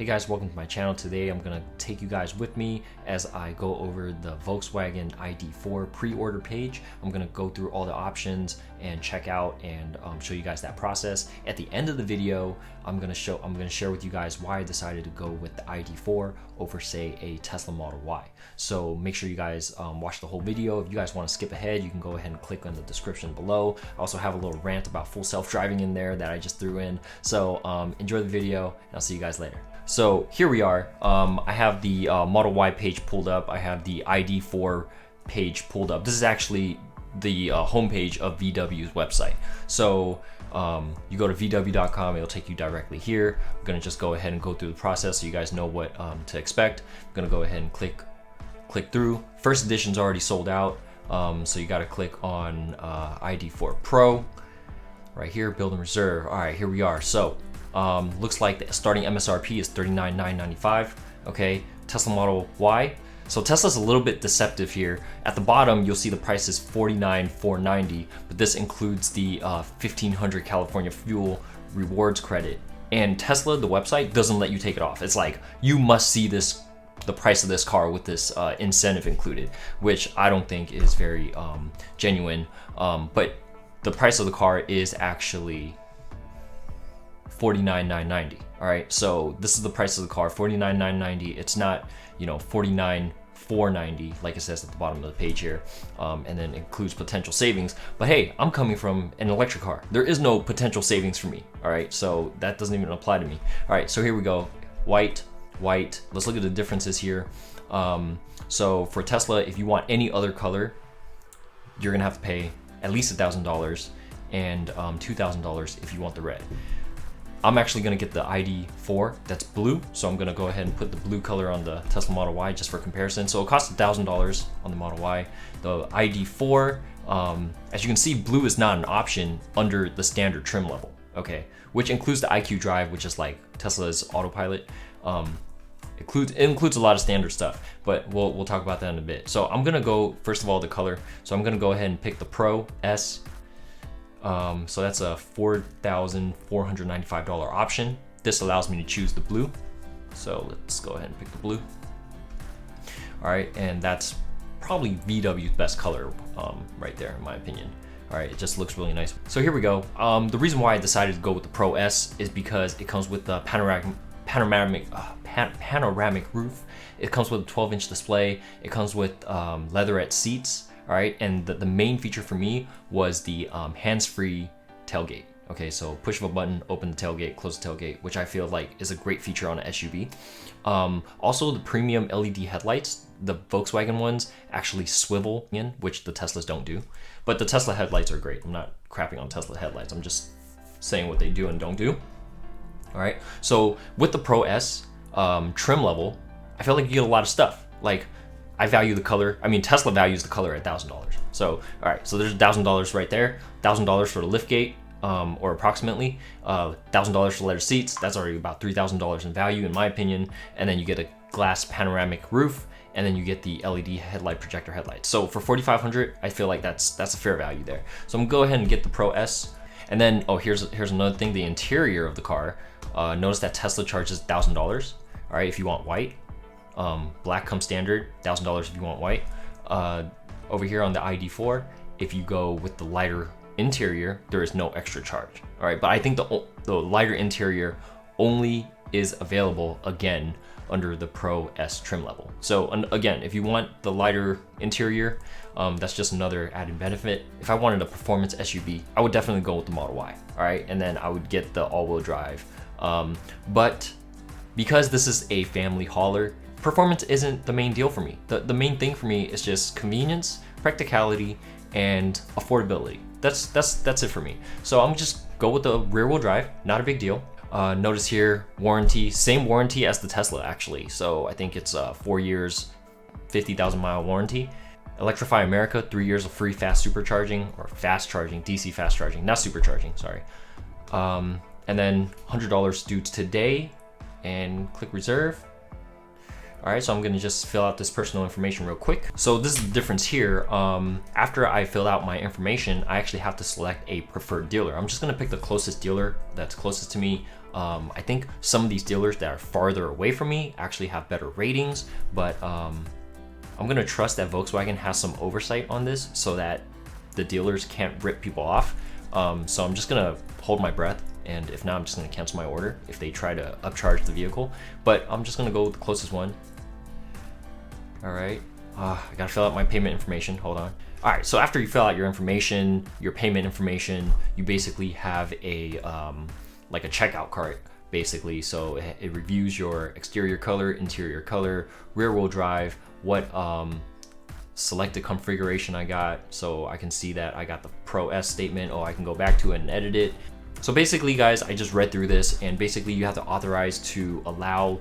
Hey guys, welcome to my channel. Today I'm gonna take you guys with me as I go over the Volkswagen ID4 pre-order page. I'm gonna go through all the options and check out and show you guys that process. At the end of the video, I'm gonna share with you guys why I decided to go with the ID4 over, say, a Tesla Model Y. So make sure you guys watch the whole video. If you guys want to skip ahead, you can go ahead and click on the description below. I also have a little rant about full self-driving in there that I just threw in. So enjoy the video, and I'll see you guys later. So here we are. I have the Model Y page pulled up. I have the ID4 page pulled up. This is actually the homepage of VW's website. So you go to vw.com, it'll take you directly here. I'm gonna just go ahead and go through the process so you guys know what to expect. I'm gonna go ahead and click through. First edition's already sold out, so you gotta click on ID4 Pro right here, build and reserve. All right, here we are. So looks like the starting MSRP is $39,995. Okay, Tesla Model Y. So Tesla's a little bit deceptive here. At the bottom, you'll see the price is $49,490, but this includes the 1,500 California fuel rewards credit. And Tesla, the website, doesn't let you take it off. It's like, you must see the price of this car with this incentive included, which I don't think is very genuine. But the price of the car is actually $49,990. All right, so this is the price of the car, $49,990. It's not, you know, $49,490 like it says at the bottom of the page here, and then includes potential savings. But hey, I'm coming from an electric car. There is no potential savings for me. All right, so that doesn't even apply to me. All right, so here we go. White. Let's look at the differences here. So for Tesla, if you want any other color, you're gonna have to pay at least $1,000 and $2,000 if you want the red. I'm actually gonna get the ID4 that's blue, so I'm gonna go ahead and put the blue color on the Tesla Model Y just for comparison. So it costs $1,000 on the Model Y. The ID4, as you can see, blue is not an option under the standard trim level, okay? Which includes the IQ Drive, which is like Tesla's autopilot. It includes a lot of standard stuff, but we'll talk about that in a bit. So I'm gonna go, first of all, the color. So I'm gonna go ahead and pick the Pro S. So that's a $4,495 option. This allows me to choose the blue. So let's go ahead and pick the blue. All right, and that's probably VW's best color right there, in my opinion. All right, it just looks really nice. So here we go. The reason why I decided to go with the Pro S is because it comes with the panoramic roof. It comes with a 12-inch display. It comes with leatherette seats. All right, and the main feature for me was the hands-free tailgate. Okay, so push of a button, open the tailgate, close the tailgate, which I feel like is a great feature on an SUV. Also, the premium LED headlights, the Volkswagen ones, actually swivel in, which the Teslas don't do. But the Tesla headlights are great. I'm not crapping on Tesla headlights. I'm just saying what they do and don't do. All right, so with the Pro S trim level, I feel like you get a lot of stuff. Like, I value the color. I mean, Tesla values the color at $1,000. So, all right, so there's $1,000 right there. $1,000 for the liftgate, or approximately. $1,000 for leather seats. That's already about $3,000 in value, in my opinion. And then you get a glass panoramic roof, and then you get the LED headlight projector headlights. So for $4,500, I feel like that's a fair value there. So I'm gonna go ahead and get the Pro S. And then, oh, here's another thing: the interior of the car. Notice that Tesla charges $1,000. All right, if you want white. Black comes standard, $1,000 if you want white. Over here on the ID4, if you go with the lighter interior, there is no extra charge. All right, but I think the lighter interior only is available again under the Pro S trim level. So again, if you want the lighter interior, that's just another added benefit. If I wanted a performance SUV, I would definitely go with the Model Y. All right, and then I would get the all-wheel drive. But because this is a family hauler, performance isn't the main deal for me. The main thing for me is just convenience, practicality, and affordability. That's it for me. So I'm just go with the rear wheel drive, not a big deal. Notice here, warranty, same warranty as the Tesla actually. So I think it's 4 years, 50,000 mile warranty. Electrify America, 3 years of free fast supercharging, or fast charging, DC fast charging, not supercharging, sorry. And then $100 due today, and click reserve. All right, so I'm gonna just fill out this personal information real quick. So this is the difference here. After I fill out my information, I actually have to select a preferred dealer. I'm just gonna pick the closest dealer that's closest to me. I think some of these dealers that are farther away from me actually have better ratings, but I'm gonna trust that Volkswagen has some oversight on this so that the dealers can't rip people off. So I'm just gonna hold my breath, and if not, I'm just gonna cancel my order if they try to upcharge the vehicle. But I'm just gonna go with the closest one. All right, I gotta fill out my payment information, hold on. All right, so after you fill out your information, your payment information, you basically have a like a checkout cart, basically. So it reviews your exterior color, interior color, rear wheel drive, what selected configuration I got, so I can see that I got the Pro S statement. Oh, I can go back to it and edit it. So basically, guys, I just read through this, and basically you have to authorize to allow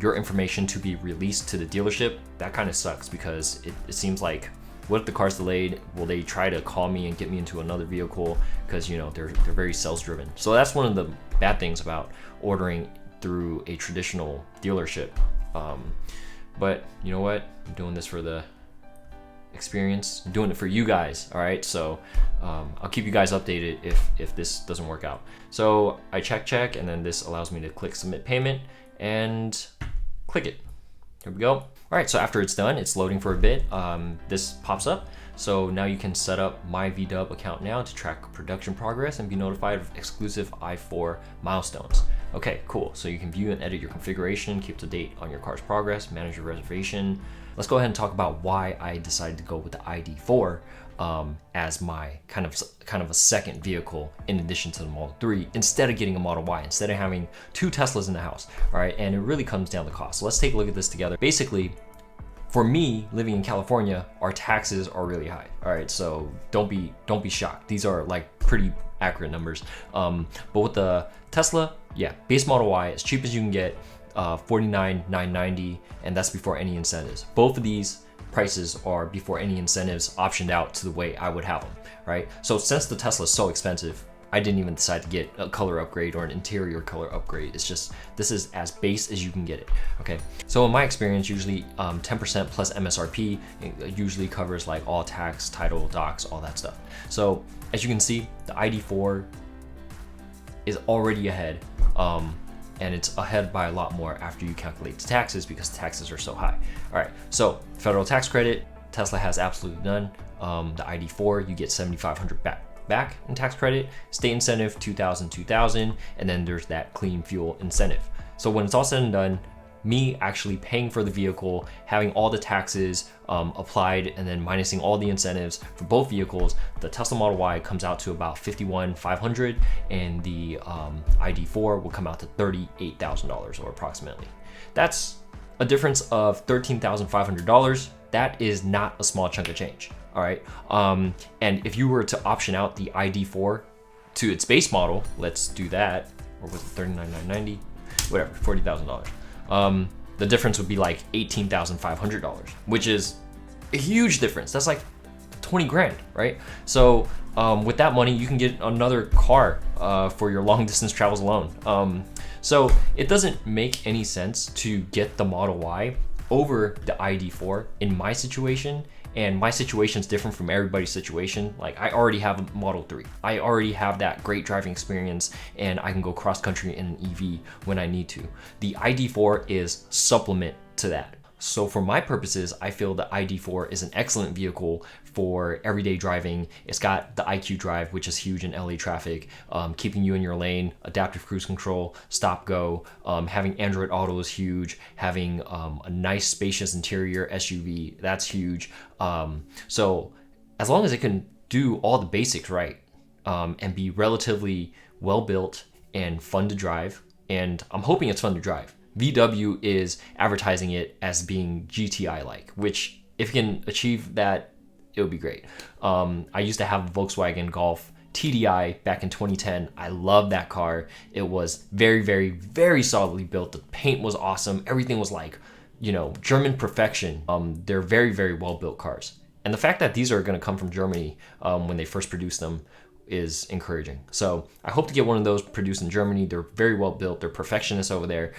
your information to be released to the dealership. That kind of sucks because it seems like, what if the car's delayed? Will they try to call me and get me into another vehicle? Because, you know, they're very sales driven. So that's one of the bad things about ordering through a traditional dealership. But you know what? I'm doing this for the experience. I'm doing it for you guys. All right. So I'll keep you guys updated if this doesn't work out. So I check, and then this allows me to click submit payment and click it. Here we go. All right, so after it's done, it's loading for a bit. This pops up. So now you can set up my VW account now to track production progress and be notified of exclusive i4 milestones. Okay, cool. So you can view and edit your configuration, keep up to date on your car's progress, manage your reservation. Let's go ahead and talk about why I decided to go with the ID4 as my kind of a second vehicle in addition to the Model 3, instead of getting a Model Y, instead of having two Teslas in the house. All right, and it really comes down to cost. So let's take a look at this together. Basically, for me, living in California, our taxes are really high. All right, so don't be shocked. These are like pretty accurate numbers. But with the Tesla, yeah, base Model Y, as cheap as you can get, $49,990, and that's before any incentives. Both of these prices are before any incentives optioned out to the way I would have them, right? So since the Tesla is so expensive, I didn't even decide to get a color upgrade or an interior color upgrade. It's just, this is as base as you can get it, okay? So in my experience, usually 10% plus MSRP usually covers like all tax, title, docs, all that stuff. So as you can see, the ID4 is already ahead, and it's ahead by a lot more after you calculate the taxes because the taxes are so high. All right, so federal tax credit, Tesla has absolutely none. The ID4, you get $7,500 back in tax credit. State incentive, $2,000, and then there's that clean fuel incentive. So when it's all said and done, me actually paying for the vehicle, having all the taxes applied, and then minusing all the incentives for both vehicles, the Tesla Model Y comes out to about $51,500, and the ID4 will come out to $38,000 or approximately. That's a difference of $13,500. That is not a small chunk of change. All right, and if you were to option out the ID4 to its base model, let's do that, or was it $39,990? Whatever, $40,000. The difference would be like $18,500, which is a huge difference. That's like 20 grand, right? So with that money, you can get another car for your long distance travels alone. So it doesn't make any sense to get the Model Y over the ID4 in my situation. And my situation is different from everybody's situation. Like, I already have a Model 3. I already have that great driving experience, and I can go cross country in an EV when I need to. The ID4 is supplement to that. So for my purposes, I feel the ID4 is an excellent vehicle for everyday driving. It's got the IQ Drive, which is huge in LA traffic, keeping you in your lane, adaptive cruise control, stop go, having Android Auto is huge, having a nice spacious interior SUV, that's huge. So as long as it can do all the basics right, and be relatively well built and fun to drive, and I'm hoping it's fun to drive. VW is advertising it as being GTI-like, which if you can achieve that, it would be great. I used to have a Volkswagen Golf TDI back in 2010. I love that car. It was very, very, very solidly built. The paint was awesome. Everything was like, you know, German perfection. They're very, very well-built cars. And the fact that these are gonna come from Germany when they first produced them is encouraging. So I hope to get one of those produced in Germany. They're very well built. They're perfectionists over there,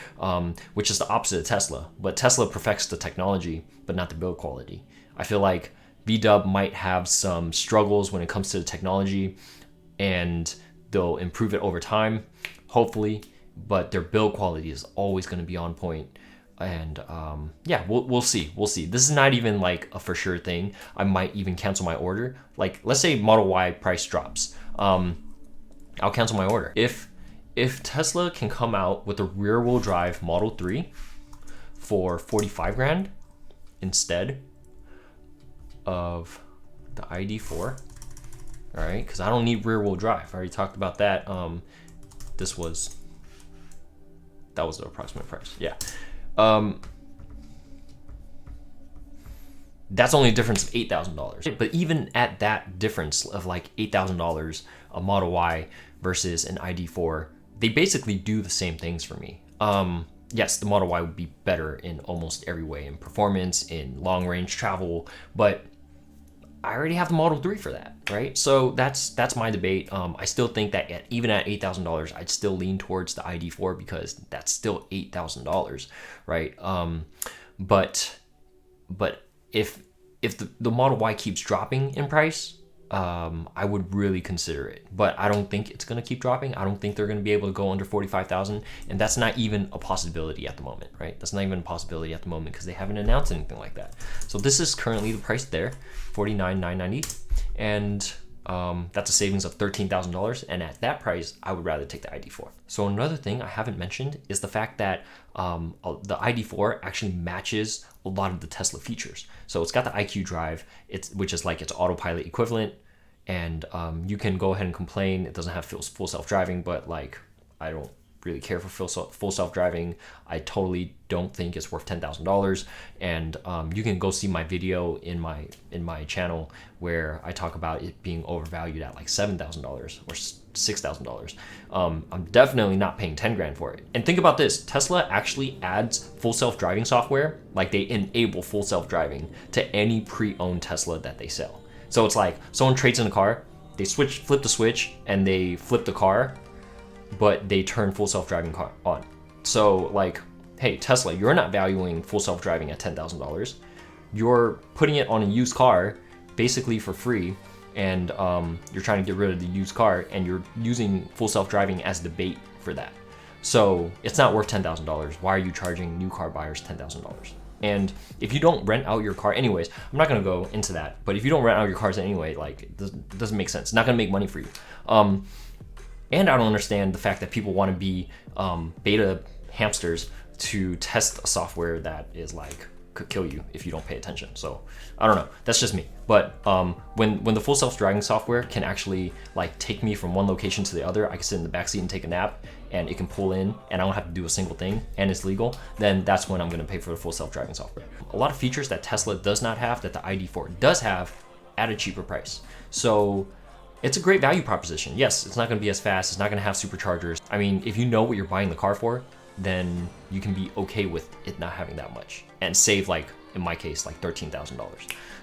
which is the opposite of Tesla. But Tesla perfects the technology, but not the build quality. I feel like VW might have some struggles when it comes to the technology, and they'll improve it over time, hopefully. but their build quality is always going to be on point. And yeah, we'll see. This is not even like a for sure thing. I might even cancel my order. Like, let's say Model Y price drops. I'll cancel my order. If Tesla can come out with a rear wheel drive Model 3 for 45 grand instead of the ID4, all right, because I don't need rear wheel drive. I already talked about that. That was the approximate price. Yeah. That's only a difference of $8,000. But even at that difference of like $8,000, a Model Y versus an ID4, they basically do the same things for me. Yes, the Model Y would be better in almost every way, in performance, in long range travel, but I already have the Model 3 for that, right? So that's my debate. I still think that even at $8,000, I'd still lean towards the ID4 because that's still $8,000, right? But if the Model Y keeps dropping in price, I would really consider it. But I don't think it's gonna keep dropping. I don't think they're gonna be able to go under 45,000, and that's not even a possibility at the moment, right? That's not even a possibility at the moment because they haven't announced anything like that. So this is currently the price there, $49,990, and that's a savings of $13,000. And at that price, I would rather take the ID4. So another thing I haven't mentioned is the fact that the ID4 actually matches a lot of the Tesla features. So it's got the IQ drive, which is like its autopilot equivalent, and you can go ahead and complain it doesn't have full self-driving, but like I don't really care for full self-driving. I totally don't think it's worth $10,000. And you can go see my video in my channel where I talk about it being overvalued at like $7,000 or $6,000. I'm definitely not paying 10 grand for it. And think about this, Tesla actually adds full self-driving software, like they enable full self-driving to any pre-owned Tesla that they sell. So it's like someone trades in a car, they flip the switch and they flip the car, but they turn full self-driving car on. So like, hey, Tesla, you're not valuing full self-driving at $10,000. You're putting it on a used car basically for free, and you're trying to get rid of the used car, and you're using full self-driving as the bait for that. So it's not worth $10,000. Why are you charging new car buyers $10,000? And if you don't rent out your car anyways, I'm not gonna go into that, but if you don't rent out your cars anyway, like it doesn't make sense. It's not gonna make money for you. And I don't understand the fact that people want to be beta hamsters to test a software that is like could kill you if you don't pay attention. So I don't know, that's just me. But when the full self-driving software can actually like take me from one location to the other, I can sit in the backseat and take a nap, and it can pull in and I don't have to do a single thing, and it's legal, then that's when I'm gonna pay for the full self-driving software. A lot of features that Tesla does not have that the ID4 does have at a cheaper price. So it's a great value proposition. Yes, it's not gonna be as fast, it's not gonna have superchargers. I mean, if you know what you're buying the car for, then you can be okay with it not having that much and save, like in my case, like $13,000.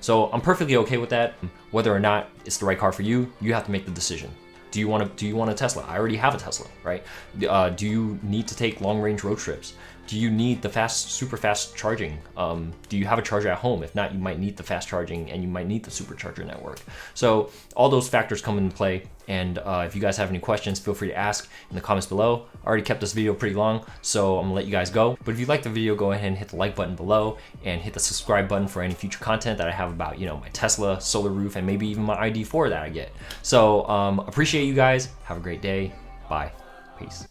So I'm perfectly okay with that. Whether or not it's the right car for you, you have to make the decision. Do you want a Tesla? I already have a Tesla, right? Do you need to take long range road trips? Do you need the super fast charging? Do you have a charger at home? If not, you might need the fast charging and you might need the supercharger network. So all those factors come into play. And if you guys have any questions, feel free to ask in the comments below. I already kept this video pretty long, so I'm gonna let you guys go. But if you like the video, go ahead and hit the like button below and hit the subscribe button for any future content that I have about, you know, my Tesla, solar roof, and maybe even my ID4 that I get. So appreciate you guys. Have a great day. Bye. Peace.